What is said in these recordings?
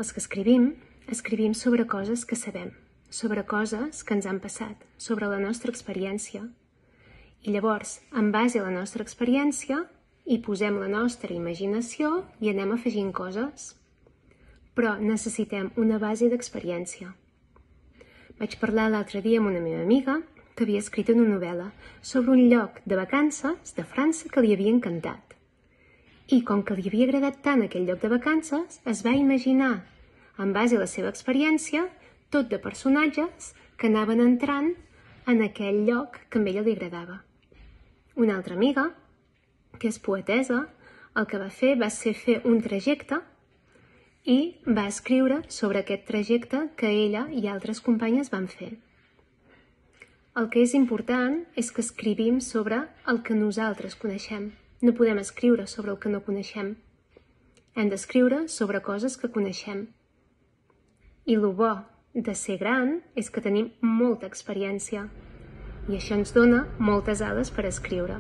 Els que escrivim sobre coses que sabem, sobre coses que ens han passat, sobre la nostra experiència. I llavors, en base a la nostra experiència, hi posem la nostra imaginació i anem afegint coses. Però necessitem una base d'experiència. Vaig parlar l'altre dia amb una meva amiga que havia escrit una novel·la sobre un lloc de vacances de França que li havia encantat. I com que li havia agradat tant aquell lloc de vacances, es va imaginar, en base a la seva experiència, tot de personatges que anaven entrant en aquell lloc que a ella li agradava. Una altra amiga, que és poetesa, el que va fer va ser fer un trajecte i va escriure sobre aquest trajecte que ella i altres companyes van fer. El que és important és que escrivim sobre el que nosaltres coneixem. No podem escriure sobre el que no coneixem. Hem d'escriure sobre coses que coneixem. I el bo de ser gran és que tenim molta experiència i això ens dona moltes ales per escriure.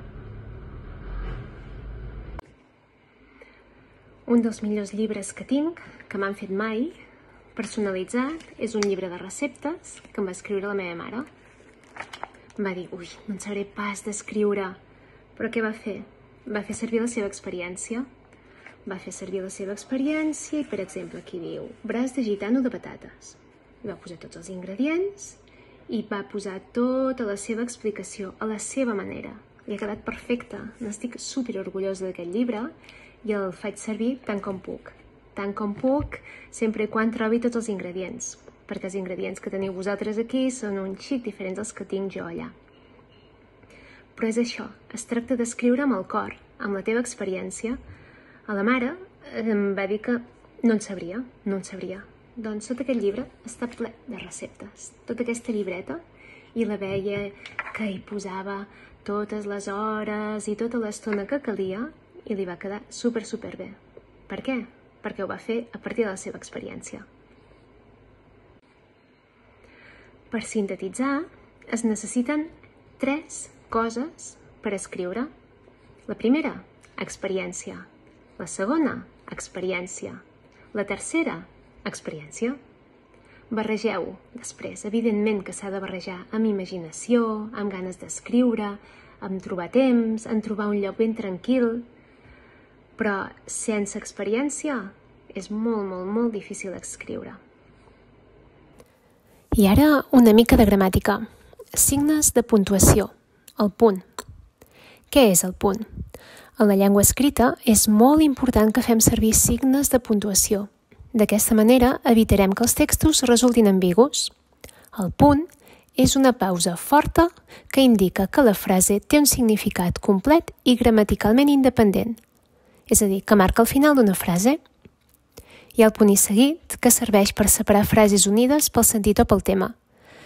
Un dels millors llibres que tinc, que m'han fet mai, personalitzat, és un llibre de receptes que em va escriure la meva mare. Em va dir, ui, no en sabré pas d'escriure. Però què va fer? Va fer servir la seva experiència. Va fer servir la seva experiència i, per exemple, aquí diu braç de gitano de patates. Va posar tots els ingredients i va posar tota la seva explicació a la seva manera. Li ha quedat perfecte. N'estic super orgullosa d'aquest llibre i el faig servir tant com puc. Tant com puc, sempre i quan trobi tots els ingredients, perquè els ingredients que teniu vosaltres aquí són un xic diferents dels que tinc jo allà. Però és això, es tracta d'escriure amb el cor, amb la teva experiència. A la mare em va dir que no en sabria. Doncs tot aquest llibre està ple de receptes, tota aquesta llibreta, i la veia que hi posava totes les hores i tota l'estona que calia i li va quedar super bé. Per què? Perquè ho va fer a partir de la seva experiència. Per sintetitzar, es necessiten 3 coses per escriure. La primera, experiència. La segona, experiència. La tercera, experiència. Barregeu-ho després. Evidentment que s'ha de barrejar amb imaginació, amb ganes d'escriure, amb trobar temps, en trobar un lloc ben tranquil. Però sense experiència és molt difícil d'escriure. I ara una mica de gramàtica. Signes de puntuació. El punt. Què és el punt? En la llengua escrita és molt important que fem servir signes de puntuació. D'aquesta manera evitarem que els textos resultin ambigus. El punt és una pausa forta que indica que la frase té un significat complet i gramaticalment independent. És a dir, que marca el final d'una frase. Hi ha el punt i seguit, que serveix per separar frases unides pel sentit o pel tema.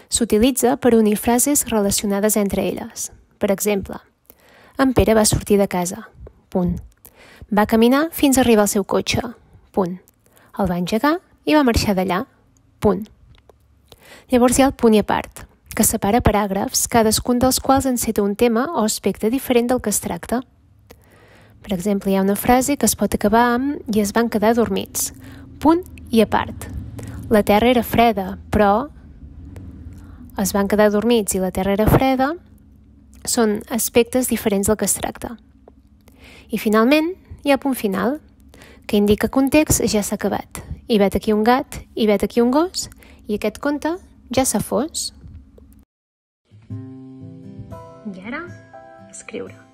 S'utilitza per unir frases relacionades entre elles. Per exemple, en Pere va sortir de casa. Punt. Va caminar fins a arribar al seu cotxe. Punt. El va engegar i va marxar d'allà. Punt. Llavors hi ha el punt i a part, que separa paràgrafs, cadascun dels quals enceta un tema o aspecte diferent del que es tracta. Per exemple, hi ha una frase que es pot acabar amb i es van quedar dormits. Punt i a part. La terra era freda, però es van quedar dormits i la terra era freda són aspectes diferents del que es tracta. I finalment hi ha punt final, que indica que un text ja s'ha acabat. I vet aquí un gat, i vet aquí un gos, i aquest conte ja s'ha fos. I ara, escriure.